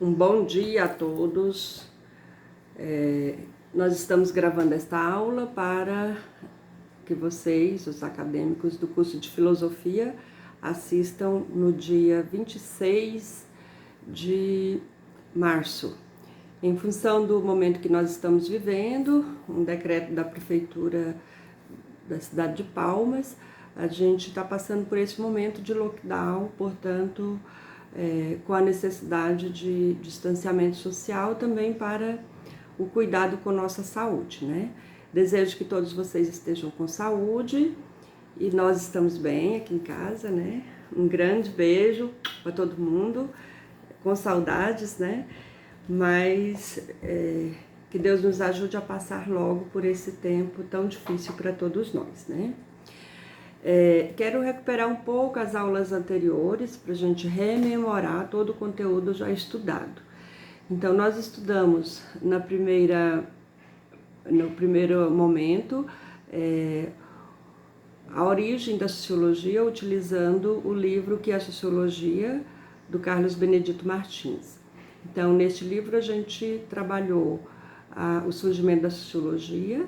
Um bom dia a todos. Nós estamos gravando esta aula para que vocês, os acadêmicos do curso de Filosofia, assistam no dia 26 de março. Em função do momento que nós estamos vivendo, um decreto da Prefeitura da cidade de Palmas, a gente está passando por esse momento de lockdown, portanto, com a necessidade de distanciamento social também para o cuidado com nossa saúde, né? Desejo que todos vocês estejam com saúde e nós estamos bem aqui em casa, né? Um grande beijo para todo mundo, com saudades, né? Mas que Deus nos ajude a passar logo por esse tempo tão difícil para todos nós, né? Quero recuperar um pouco as aulas anteriores para a gente rememorar todo o conteúdo já estudado. Então, nós estudamos no primeiro momento a origem da sociologia, utilizando o livro Que é a Sociologia, do Carlos Benedito Martins. Então, neste livro a gente trabalhou o surgimento da sociologia,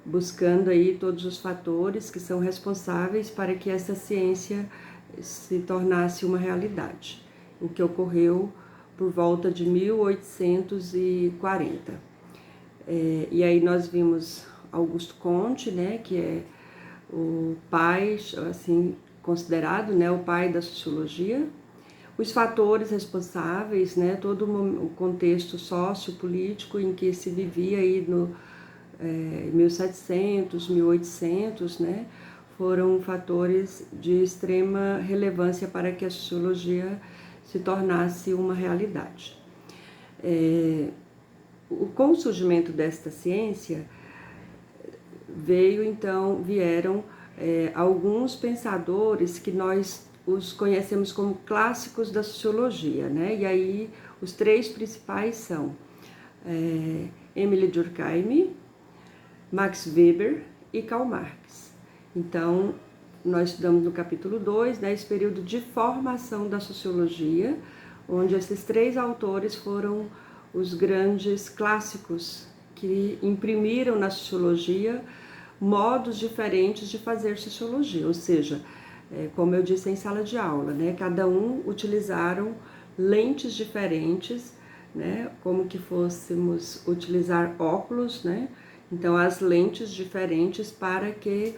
buscando aí todos os fatores que são responsáveis para que essa ciência se tornasse uma realidade, o que ocorreu por volta de 1840. E aí nós vimos Augusto Comte, né, que é o pai, assim, considerado, né, o pai da sociologia, os fatores responsáveis, né, todo o contexto sociopolítico em que se vivia aí no 1700, 1800, né, foram fatores de extrema relevância para que a sociologia se tornasse uma realidade. Com o surgimento desta ciência, vieram alguns pensadores que nós os conhecemos como clássicos da sociologia, né? E aí os três principais são Émile Durkheim, Max Weber e Karl Marx. Então, nós estudamos no capítulo 2, né, esse período de formação da sociologia, onde esses três autores foram os grandes clássicos que imprimiram na sociologia modos diferentes de fazer sociologia, ou seja, como eu disse em sala de aula, né, cada um utilizaram lentes diferentes, né, como que fôssemos utilizar óculos, né, então as lentes diferentes para que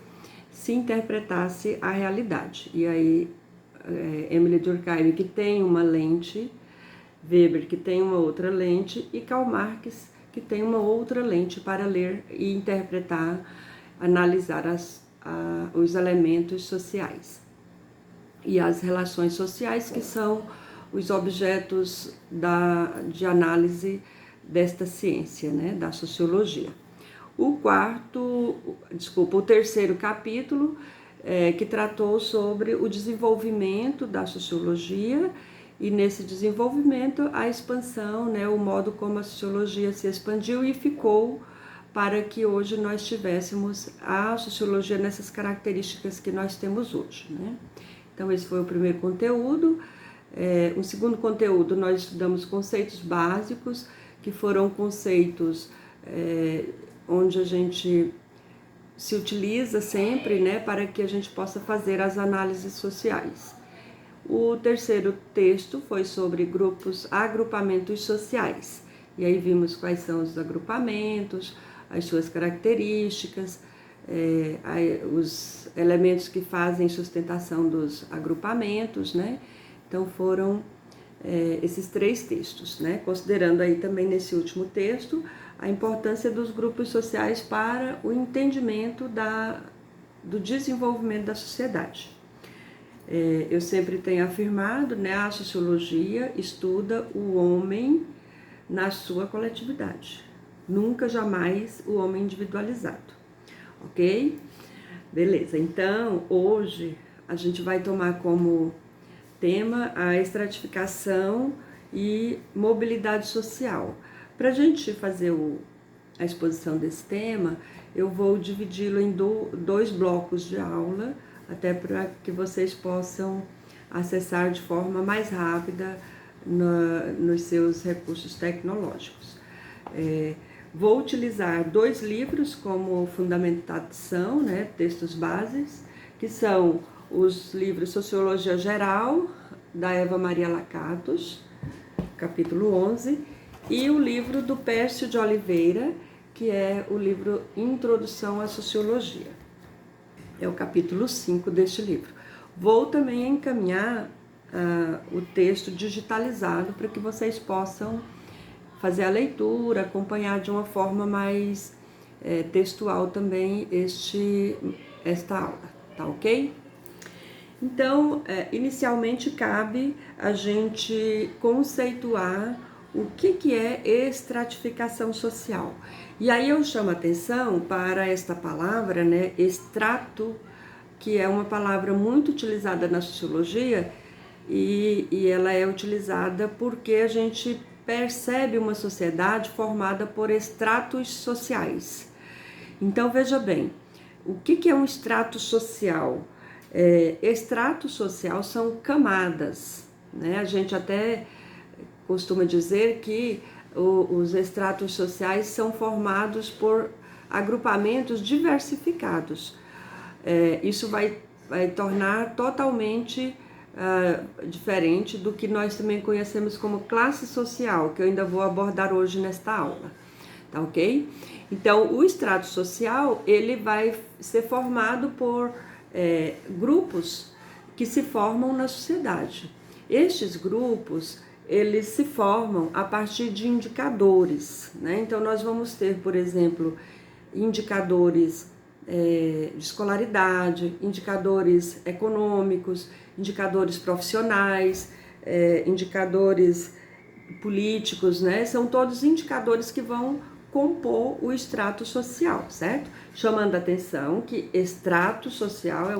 se interpretasse a realidade. E aí, Émile Durkheim, que tem uma lente, Weber, que tem uma outra lente, e Karl Marx, que tem uma outra lente para ler e interpretar, analisar os elementos sociais e as relações sociais, que são os objetos de análise desta ciência, né, da sociologia. O terceiro capítulo, que tratou sobre o desenvolvimento da sociologia, e nesse desenvolvimento a expansão, né, o modo como a sociologia se expandiu e ficou para que hoje nós tivéssemos a sociologia nessas características que nós temos hoje, né? Então esse foi o primeiro conteúdo. O segundo conteúdo nós estudamos conceitos básicos, que foram conceitos onde a gente se utiliza sempre, né, para que a gente possa fazer as análises sociais. O terceiro texto foi sobre agrupamentos sociais. E aí vimos quais são os agrupamentos, as suas características, os elementos que fazem sustentação dos agrupamentos, né? Então foram esses três textos, né? Considerando aí também nesse último texto a importância dos grupos sociais para o entendimento do desenvolvimento da sociedade. Eu sempre tenho afirmado, né, a sociologia estuda o homem na sua coletividade, nunca, jamais o homem individualizado, ok? Beleza, então hoje a gente vai tomar como tema a estratificação e mobilidade social. Para a gente fazer a exposição desse tema, eu vou dividi-lo em dois blocos de aula, até para que vocês possam acessar de forma mais rápida nos seus recursos tecnológicos. Vou utilizar 2 livros como fundamentação, né, textos bases, que são os livros Sociologia Geral, da Eva Maria Lakatos, capítulo 11, e o livro do Pércio de Oliveira, que é o livro Introdução à Sociologia. É o capítulo 5 deste livro. Vou também encaminhar o texto digitalizado para que vocês possam fazer a leitura, acompanhar de uma forma mais textual também esta aula, tá ok? Então, inicialmente cabe a gente conceituar o que é estratificação social. E aí eu chamo a atenção para esta palavra, né, extrato, que é uma palavra muito utilizada na sociologia e ela é utilizada porque a gente percebe uma sociedade formada por estratos sociais. Então, veja bem, o que é um extrato social? Extrato social são camadas, né? A gente até costuma dizer que os estratos sociais são formados por agrupamentos diversificados. Isso vai tornar totalmente diferente do que nós também conhecemos como classe social, que eu ainda vou abordar hoje nesta aula, tá ok? Então, o extrato social, ele vai ser formado por grupos que se formam na sociedade. Estes grupos, eles se formam a partir de indicadores, né? Então, nós vamos ter, por exemplo, indicadores de escolaridade, indicadores econômicos, indicadores profissionais, indicadores políticos, né? São todos indicadores que vão compor o extrato social, certo? Chamando a atenção que extrato social é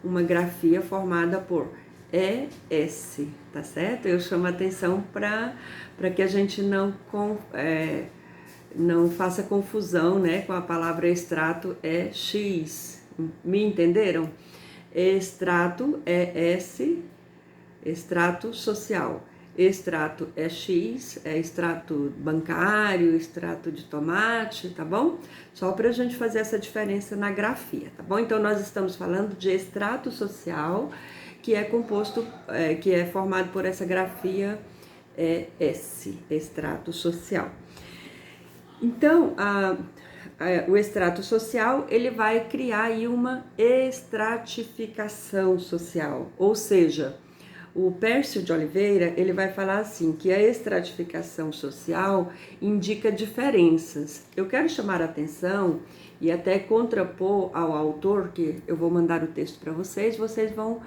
uma grafia formada por ES, tá certo? Eu chamo a atenção para que a gente não faça confusão, né, com a palavra extrato é X. Me entenderam? Extrato é S, extrato social. Extrato é X, é extrato bancário, extrato de tomate, tá bom? Só para a gente fazer essa diferença na grafia, tá bom? Então, nós estamos falando de extrato social, que é composto, que é formado por essa grafia S, extrato social. Então, o extrato social, ele vai criar aí uma estratificação social, ou seja, o Pércio de Oliveira, ele vai falar assim, que a estratificação social indica diferenças. Eu quero chamar a atenção e até contrapor ao autor, que eu vou mandar o texto para vocês vão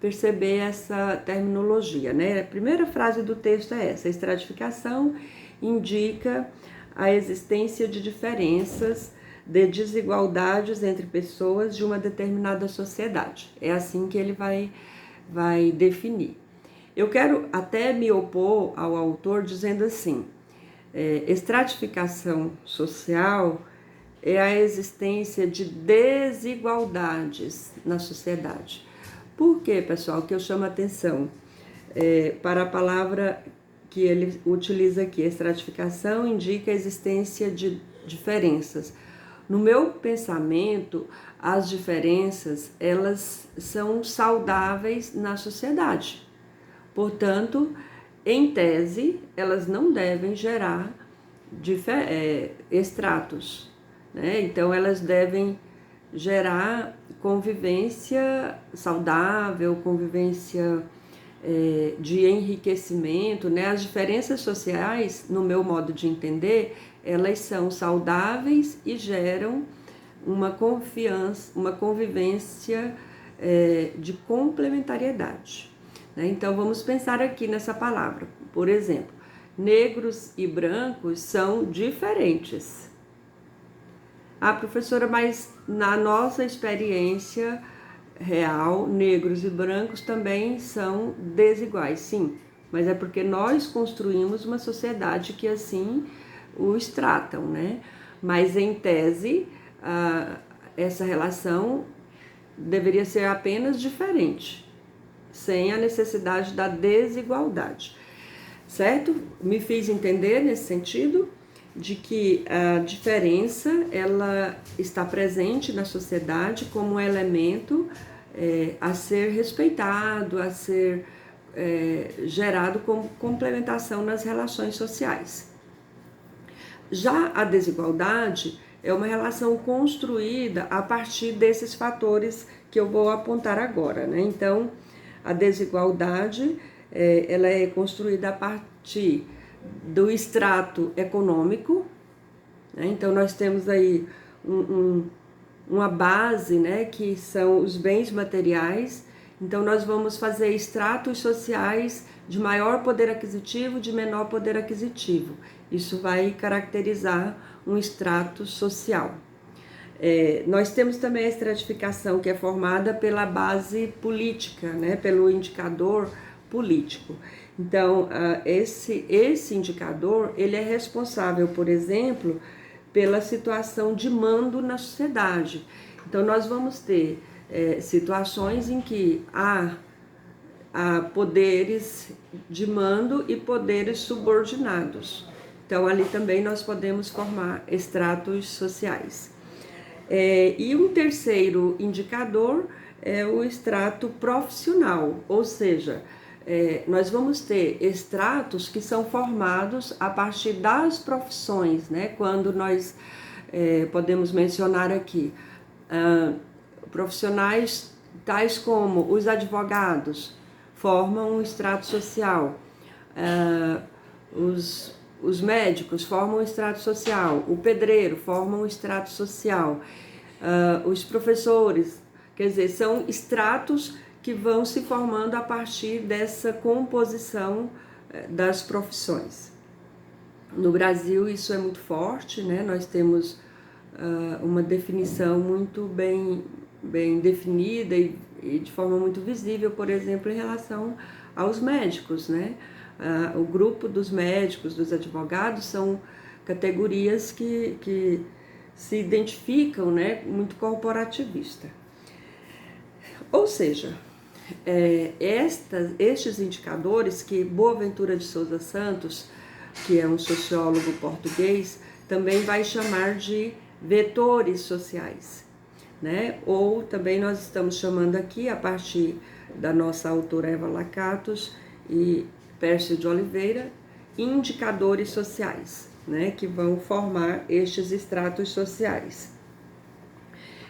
perceber essa terminologia, né? A primeira frase do texto é essa: a estratificação indica a existência de diferenças, de desigualdades entre pessoas de uma determinada sociedade. É assim que ele vai definir. Eu quero até me opor ao autor dizendo assim, estratificação social é a existência de desigualdades na sociedade. Por quê, pessoal, que eu chamo a atenção para a palavra que ele utiliza aqui? Estratificação indica a existência de diferenças. No meu pensamento, as diferenças, elas são saudáveis na sociedade. Portanto, em tese, elas não devem gerar estratos, né? Então, elas devem gerar convivência saudável, convivência de enriquecimento, né? As diferenças sociais, no meu modo de entender, elas são saudáveis e geram uma convivência de complementariedade, né? Então, vamos pensar aqui nessa palavra. Por exemplo, negros e brancos são diferentes. Professora, mas na nossa experiência real, negros e brancos também são desiguais. Sim, mas é porque nós construímos uma sociedade que assim os tratam, né? Mas em tese, essa relação deveria ser apenas diferente, sem a necessidade da desigualdade. certo? Me fiz entender nesse sentido de que a diferença ela está presente na sociedade como um elemento a ser respeitado, a ser gerado como complementação nas relações sociais. Já a desigualdade é uma relação construída a partir desses fatores que eu vou apontar agora, né? Então, a desigualdade ela é construída a partir do extrato econômico, né? Então nós temos aí uma base, né, que são os bens materiais. Então nós vamos fazer estratos sociais de maior poder aquisitivo, de menor poder aquisitivo. Isso vai caracterizar um extrato social. Nós temos também a estratificação que é formada pela base política, né, pelo indicador político. Então, esse indicador, ele é responsável, por exemplo, pela situação de mando na sociedade. Então, nós vamos ter situações em que há poderes de mando e poderes subordinados. Então, ali também nós podemos formar estratos sociais. E um terceiro indicador é o extrato profissional, ou seja, nós vamos ter estratos que são formados a partir das profissões, né? Quando nós podemos mencionar aqui profissionais tais como os advogados formam um extrato social, os médicos formam um extrato social, o pedreiro forma um extrato social, os professores, quer dizer, são estratos que vão se formando a partir dessa composição das profissões. No Brasil isso é muito forte, né? Nós temos uma definição muito bem definida e de forma muito visível, por exemplo, em relação aos médicos, né? O grupo dos médicos, dos advogados, são categorias que se identificam, né, muito corporativista. Ou seja, estes indicadores que Boaventura de Souza Santos, que é um sociólogo português, também vai chamar de vetores sociais, né? Ou também nós estamos chamando aqui, a partir da nossa autora Eva Lakatos e Pércio de Oliveira, indicadores sociais, né? Que vão formar estes estratos sociais.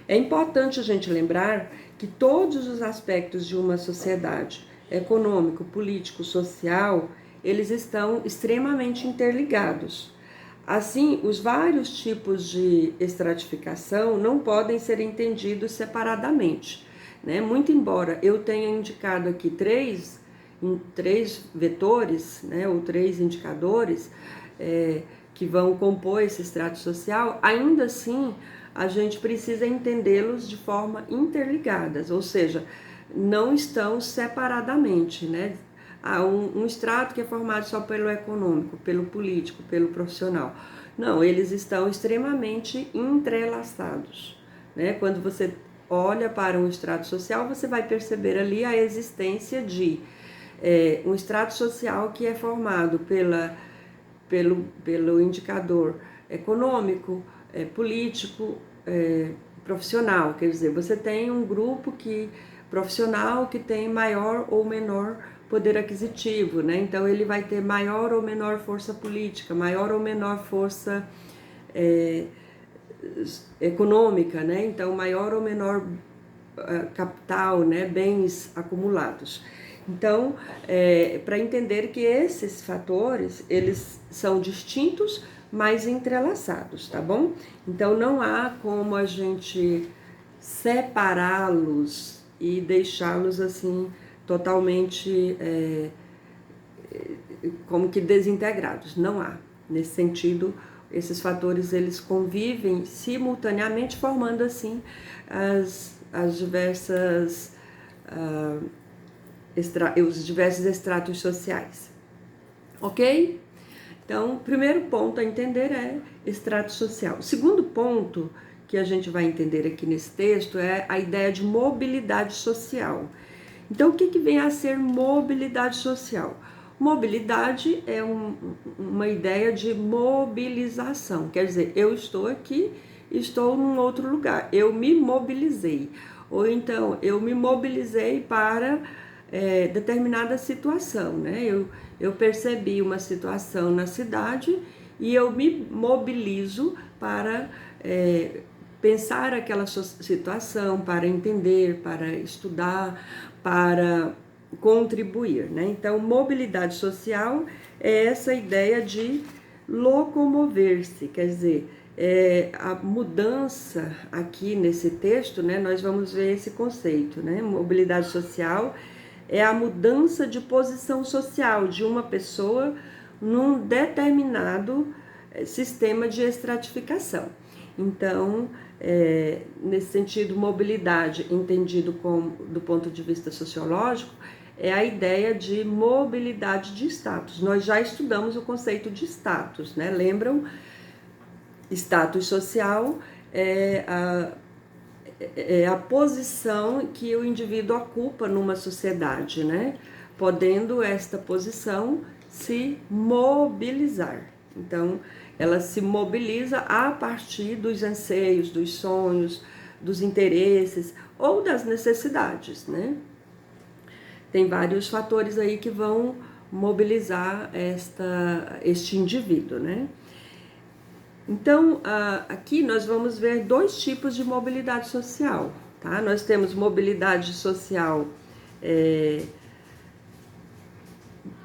É importante a gente lembrar que todos os aspectos de uma sociedade, econômico, político, social, eles estão extremamente interligados. Assim, os vários tipos de estratificação não podem ser entendidos separadamente, né? Muito embora eu tenha indicado aqui três vetores, né, ou três indicadores que vão compor esse extrato social, ainda assim a gente precisa entendê-los de forma interligadas, ou seja, não estão separadamente, né? Há um extrato que é formado só pelo econômico, pelo político, pelo profissional. Não, eles estão extremamente entrelaçados, né? Quando você olha para um extrato social, você vai perceber ali a existência de um extrato social que é formado pelo indicador econômico, político, profissional. Quer dizer, você tem um grupo profissional que tem maior ou menor poder aquisitivo, né? Então ele vai ter maior ou menor força política, maior ou menor força econômica, né? Então maior ou menor capital, né? Bens acumulados. Então, para entender que esses fatores, eles são distintos, mas entrelaçados, tá bom? Então, não há como a gente separá-los e deixá-los, assim, totalmente como que desintegrados. Não há. Nesse sentido, esses fatores, eles convivem simultaneamente, formando, assim, as diversas... os diversos estratos sociais, ok? Então, o primeiro ponto a entender é extrato social. O segundo ponto que a gente vai entender aqui nesse texto é a ideia de mobilidade social. Então, o que vem a ser mobilidade social? Mobilidade é uma ideia de mobilização, quer dizer, eu estou aqui, estou num outro lugar, eu me mobilizei, ou então eu me mobilizei para determinada situação, né? Eu percebi uma situação na cidade e eu me mobilizo para pensar aquela situação, para entender, para estudar, para contribuir, né? Então, mobilidade social é essa ideia de locomover-se, quer dizer, a mudança aqui nesse texto, né? Nós vamos ver esse conceito, né? Mobilidade social é a mudança de posição social de uma pessoa num determinado sistema de estratificação. Então, nesse sentido, mobilidade, entendido do ponto de vista sociológico, é a ideia de mobilidade de status. Nós já estudamos o conceito de status, né? Lembram? Status social é a posição que o indivíduo ocupa numa sociedade, né? Podendo esta posição se mobilizar. Então, ela se mobiliza a partir dos anseios, dos sonhos, dos interesses ou das necessidades, né? Tem vários fatores aí que vão mobilizar este indivíduo, né? Então, aqui nós vamos ver dois tipos de mobilidade social, tá? Nós temos mobilidade social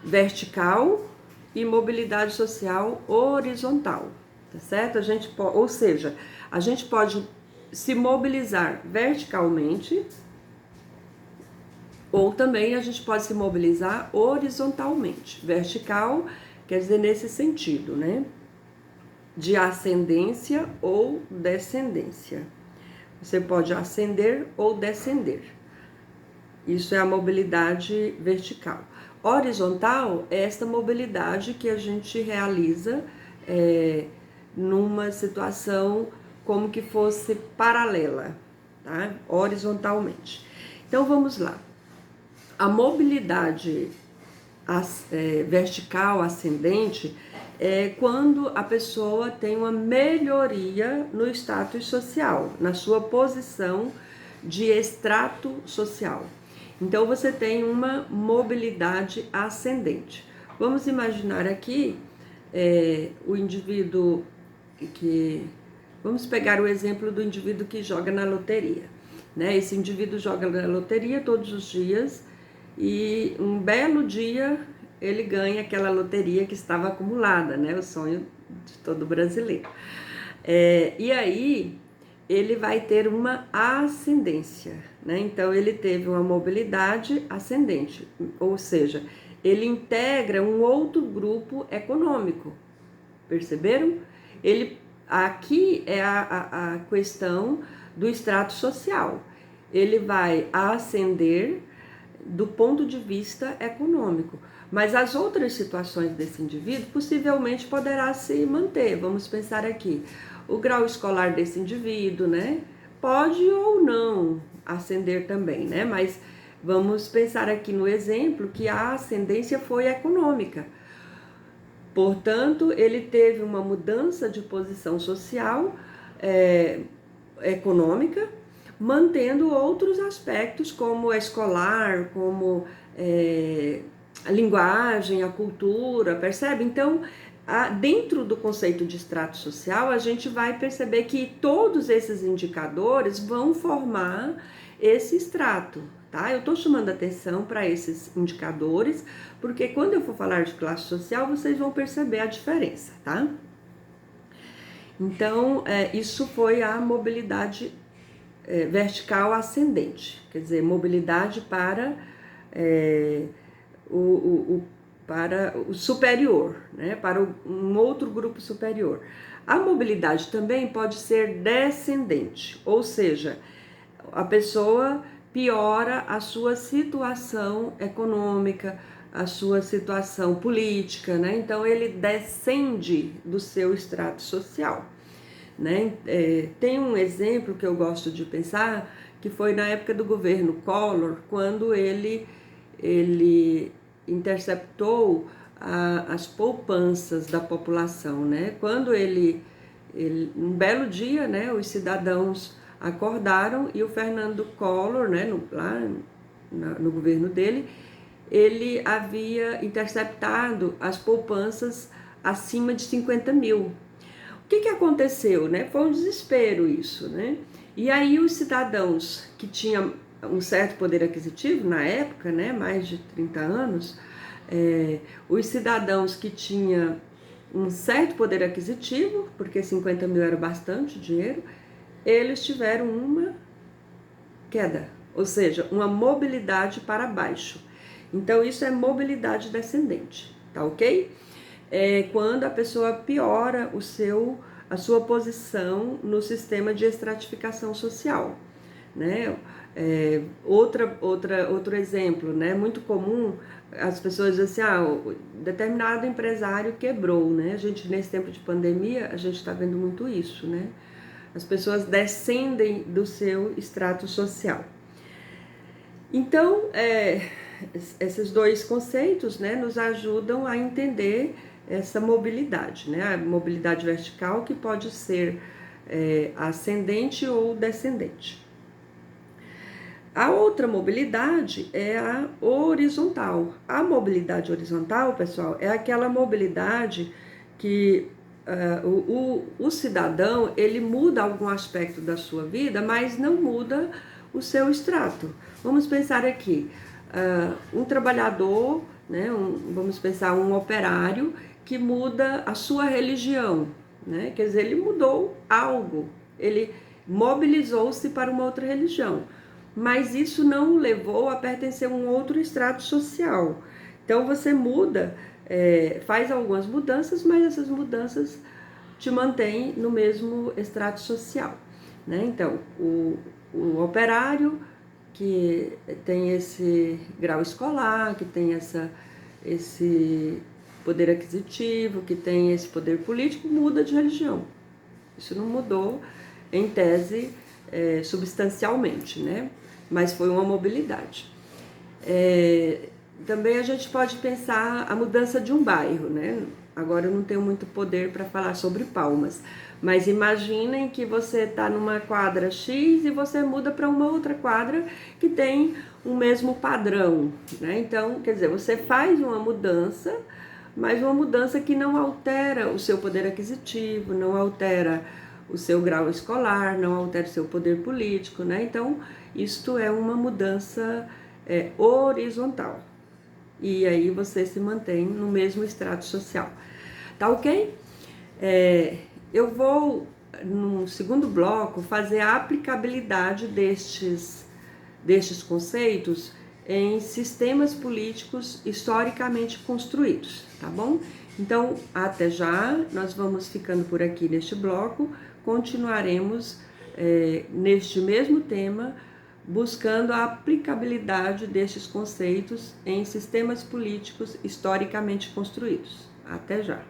vertical e mobilidade social horizontal, tá certo? Ou seja, a gente pode se mobilizar verticalmente ou também a gente pode se mobilizar horizontalmente. Vertical quer dizer nesse sentido, né? De ascendência ou descendência. Você pode ascender ou descender. Isso é a mobilidade vertical. Horizontal é esta mobilidade que a gente realiza numa situação como que fosse paralela, tá? Horizontalmente. Então vamos lá. A mobilidade vertical, ascendente, é quando a pessoa tem uma melhoria no status social, na sua posição de extrato social. Então você tem uma mobilidade ascendente. Vamos imaginar aqui o indivíduo Vamos pegar o exemplo do indivíduo que joga na loteria, né? Esse indivíduo joga na loteria todos os dias e um belo dia ele ganha aquela loteria que estava acumulada, né? O sonho de todo brasileiro. E aí ele vai ter uma ascendência, né? Então ele teve uma mobilidade ascendente, ou seja, ele integra um outro grupo econômico, perceberam? Aqui é a questão do extrato social, ele vai ascender do ponto de vista econômico, mas as outras situações desse indivíduo possivelmente poderá se manter. Vamos pensar aqui, o grau escolar desse indivíduo, né? Pode ou não ascender também, né? Mas vamos pensar aqui no exemplo que a ascendência foi econômica. Portanto, ele teve uma mudança de posição social, econômica, mantendo outros aspectos como a escolar, como a linguagem, a cultura, percebe? Então, dentro do conceito de extrato social, a gente vai perceber que todos esses indicadores vão formar esse extrato, tá? Eu tô chamando atenção para esses indicadores, porque quando eu for falar de classe social, vocês vão perceber a diferença, tá? Então, isso foi a mobilidade vertical ascendente, quer dizer, mobilidade para para o superior, né? Para um outro grupo superior. A mobilidade também pode ser descendente, ou seja, a pessoa piora a sua situação econômica, a sua situação política, né? Então ele descende do seu extrato social, né? Tem um exemplo que eu gosto de pensar, que foi na época do governo Collor, quando ele interceptou as poupanças da população, né? Quando um belo dia, né, os cidadãos acordaram e o Fernando Collor, né, lá no governo dele, ele havia interceptado as poupanças acima de 50 mil. O que aconteceu, né? Foi um desespero isso, né? E aí os cidadãos que tinham um certo poder aquisitivo na época, né, mais de 30 anos, os cidadãos que tinham um certo poder aquisitivo, porque 50 mil era bastante dinheiro, eles tiveram uma queda, ou seja, uma mobilidade para baixo. Então isso é mobilidade descendente, tá ok? Quando a pessoa piora a sua posição no sistema de estratificação social, né? Outro exemplo, né? Muito comum as pessoas dizem assim, determinado empresário quebrou, né? A gente, nesse tempo de pandemia, a gente está vendo muito isso, né? As pessoas descendem do seu extrato social. Então, esses dois conceitos, né, nos ajudam a entender essa mobilidade, né? A mobilidade vertical, que pode ser ascendente ou descendente. A outra mobilidade é a horizontal. A mobilidade horizontal, pessoal, é aquela mobilidade que o cidadão, ele muda algum aspecto da sua vida, mas não muda o seu extrato. Vamos pensar aqui, um trabalhador, né, vamos pensar um operário que muda a sua religião, né? Quer dizer, ele mudou algo, ele mobilizou-se para uma outra religião, mas isso não o levou a pertencer a um outro extrato social. Então você muda, faz algumas mudanças, mas essas mudanças te mantêm no mesmo extrato social, né? Então, o operário que tem esse grau escolar, que tem esse poder aquisitivo, que tem esse poder político, muda de religião. Isso não mudou, em tese, substancialmente, né? Mas foi uma mobilidade. Também a gente pode pensar a mudança de um bairro, né? Agora eu não tenho muito poder para falar sobre Palmas, mas imaginem que você está numa quadra X e você muda para uma outra quadra que tem o mesmo padrão, né? Então, quer dizer, você faz uma mudança, mas uma mudança que não altera o seu poder aquisitivo, não altera o seu grau escolar, não altera o seu poder político, né? Então, isto é uma mudança horizontal. E aí você se mantém no mesmo extrato social. Tá ok? Eu vou, no segundo bloco, fazer a aplicabilidade destes conceitos em sistemas políticos historicamente construídos, tá bom? Então, até já, nós vamos ficando por aqui neste bloco, continuaremos neste mesmo tema, buscando a aplicabilidade destes conceitos em sistemas políticos historicamente construídos. Até já!